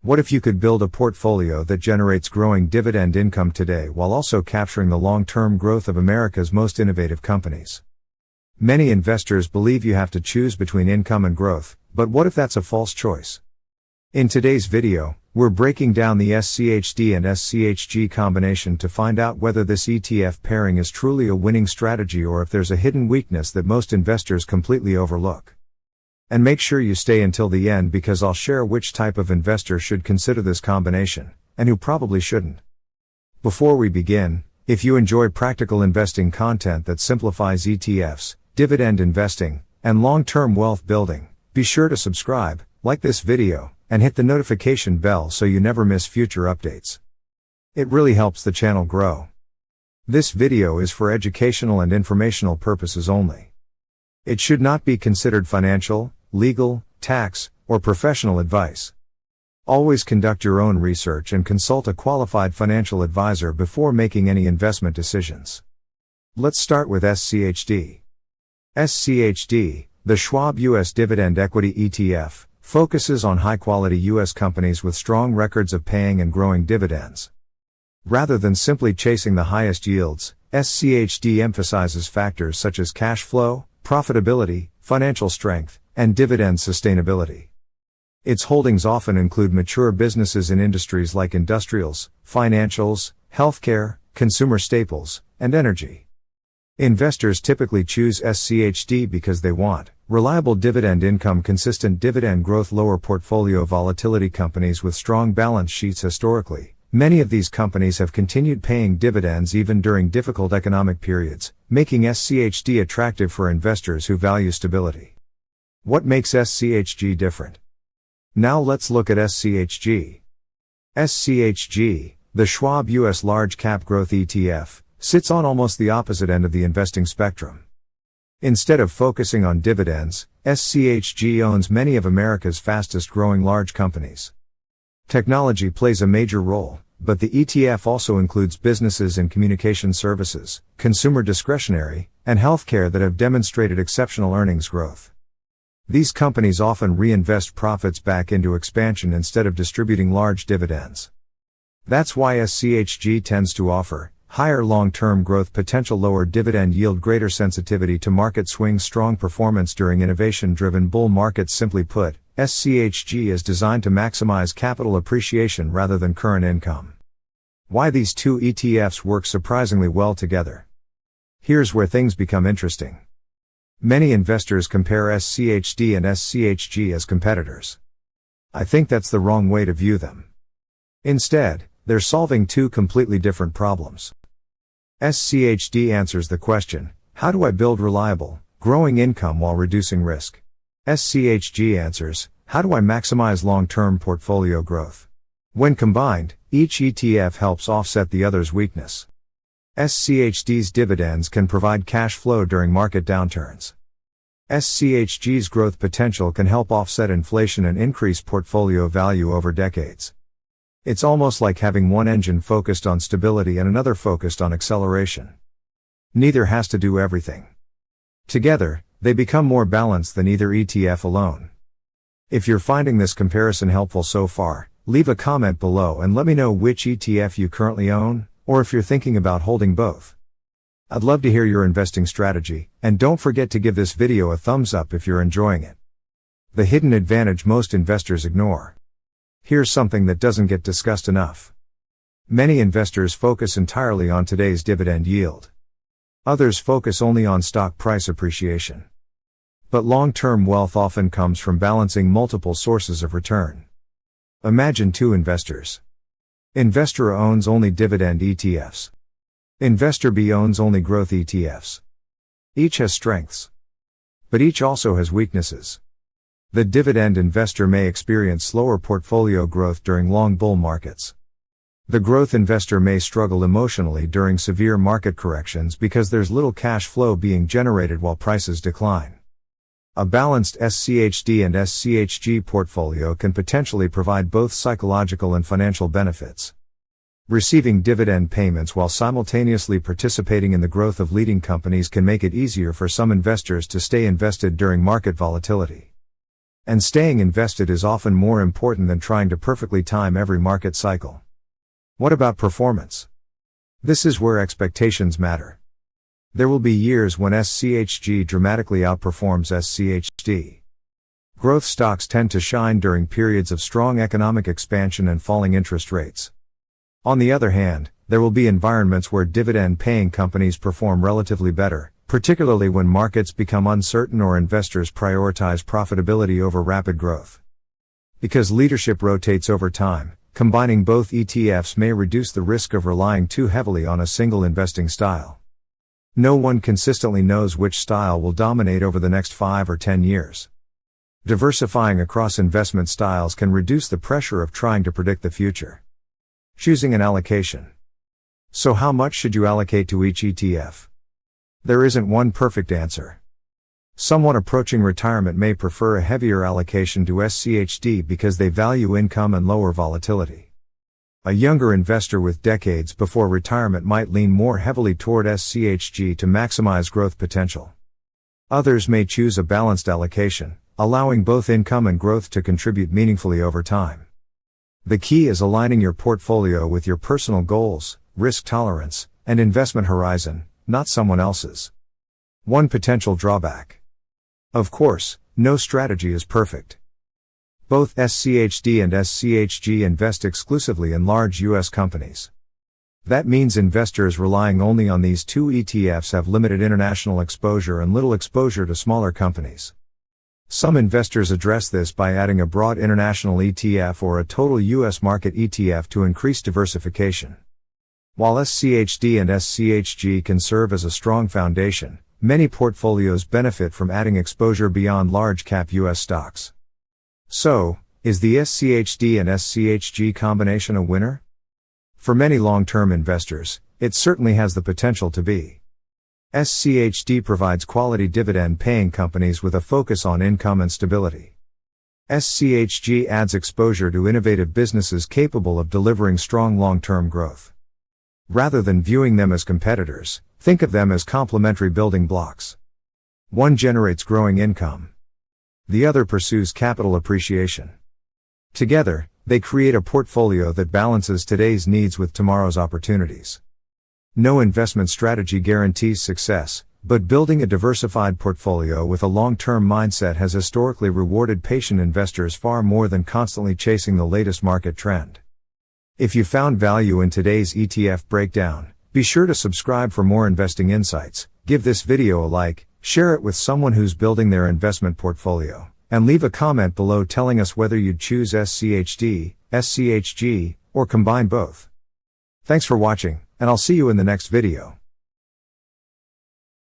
What if you could build a portfolio that generates growing dividend income today while also capturing the long-term growth of America's most innovative companies? Many investors believe you have to choose between income and growth, but what if that's a false choice? In today's video, we're breaking down the SCHD and SCHG combination to find out whether this ETF pairing is truly a winning strategy or if there's a hidden weakness that most investors completely overlook. And make sure you stay until the end because I'll share which type of investor should consider this combination, and who probably shouldn't. Before we begin, if you enjoy practical investing content that simplifies ETFs, dividend investing, and long-term wealth building, be sure to subscribe, like this video, and hit the notification bell so you never miss future updates. It really helps the channel grow. This video is for educational and informational purposes only. It should not be considered financial, legal, tax, or professional advice. Always conduct your own research and consult a qualified financial advisor before making any investment decisions. Let's start with SCHD. SCHD, the Schwab U.S. Dividend Equity ETF, focuses on high-quality U.S. companies with strong records of paying and growing dividends. Rather than simply chasing the highest yields, SCHD emphasizes factors such as cash flow, profitability, financial strength, and dividend sustainability. Its holdings often include mature businesses in industries like industrials, financials, healthcare, consumer staples, and energy. Investors typically choose SCHD because they want reliable dividend income, consistent dividend growth, lower portfolio volatility. Companies with strong balance sheets. Historically, many of these companies have continued paying dividends even during difficult economic periods, making SCHD attractive for investors who value stability. What makes SCHG different? Now let's look at SCHG. SCHG, the Schwab U.S. Large Cap Growth ETF, sits on almost the opposite end of the investing spectrum. Instead of focusing on dividends, SCHG owns many of America's fastest growing large companies. Technology plays a major role, but the ETF also includes businesses in communication services, consumer discretionary, and healthcare that have demonstrated exceptional earnings growth. These companies often reinvest profits back into expansion instead of distributing large dividends. That's why SCHG tends to offer higher long-term growth potential, lower dividend yield, greater sensitivity to market swings, strong performance during innovation-driven bull markets. Simply put, SCHG is designed to maximize capital appreciation rather than current income. Why these two ETFs work surprisingly well together. Here's where things become interesting. Many investors compare SCHD and SCHG as competitors. I think that's the wrong way to view them. Instead, they're solving two completely different problems. SCHD answers the question, how do I build reliable, growing income while reducing risk? SCHG answers, how do I maximize long-term portfolio growth? When combined, each ETF helps offset the other's weakness. SCHD's dividends can provide cash flow during market downturns. SCHG's growth potential can help offset inflation and increase portfolio value over decades. It's almost like having one engine focused on stability and another focused on acceleration. Neither has to do everything. Together, they become more balanced than either ETF alone. If you're finding this comparison helpful so far, leave a comment below and let me know which ETF you currently own, or if you're thinking about holding both. I'd love to hear your investing strategy, and don't forget to give this video a thumbs up if you're enjoying it. The hidden advantage most investors ignore. Here's something that doesn't get discussed enough. Many investors focus entirely on today's dividend yield. Others focus only on stock price appreciation. But long-term wealth often comes from balancing multiple sources of return. Imagine two investors. Investor A owns only dividend ETFs. Investor B owns only growth ETFs. Each has strengths. But each also has weaknesses. The dividend investor may experience slower portfolio growth during long bull markets. The growth investor may struggle emotionally during severe market corrections because there's little cash flow being generated while prices decline. A balanced SCHD and SCHG portfolio can potentially provide both psychological and financial benefits. Receiving dividend payments while simultaneously participating in the growth of leading companies can make it easier for some investors to stay invested during market volatility. And staying invested is often more important than trying to perfectly time every market cycle. What about performance? This is where expectations matter. There will be years when SCHG dramatically outperforms SCHD. Growth stocks tend to shine during periods of strong economic expansion and falling interest rates. On the other hand, there will be environments where dividend-paying companies perform relatively better, particularly when markets become uncertain or investors prioritize profitability over rapid growth. Because leadership rotates over time, combining both ETFs may reduce the risk of relying too heavily on a single investing style. No one consistently knows which style will dominate over the next 5 or 10 years. Diversifying across investment styles can reduce the pressure of trying to predict the future. Choosing an allocation. So how much should you allocate to each ETF? There isn't one perfect answer. Someone approaching retirement may prefer a heavier allocation to SCHD because they value income and lower volatility. A younger investor with decades before retirement might lean more heavily toward SCHG to maximize growth potential. Others may choose a balanced allocation, allowing both income and growth to contribute meaningfully over time. The key is aligning your portfolio with your personal goals, risk tolerance, and investment horizon, not someone else's. One potential drawback. Of course, no strategy is perfect. Both SCHD and SCHG invest exclusively in large U.S. companies. That means investors relying only on these two ETFs have limited international exposure and little exposure to smaller companies. Some investors address this by adding a broad international ETF or a total U.S. market ETF to increase diversification. While SCHD and SCHG can serve as a strong foundation, many portfolios benefit from adding exposure beyond large-cap U.S. stocks. So, is the SCHD and SCHG combination a winner? For many long-term investors, it certainly has the potential to be. SCHD provides quality dividend-paying companies with a focus on income and stability. SCHG adds exposure to innovative businesses capable of delivering strong long-term growth. Rather than viewing them as competitors, think of them as complementary building blocks. One generates growing income. The other pursues capital appreciation. Together, they create a portfolio that balances today's needs with tomorrow's opportunities. No investment strategy guarantees success, but building a diversified portfolio with a long-term mindset has historically rewarded patient investors far more than constantly chasing the latest market trend. If you found value in today's ETF breakdown, be sure to subscribe for more investing insights, give this video a like, share it with someone who's building their investment portfolio, and leave a comment below telling us whether you'd choose SCHD, SCHG, or combine both. Thanks for watching, and I'll see you in the next video.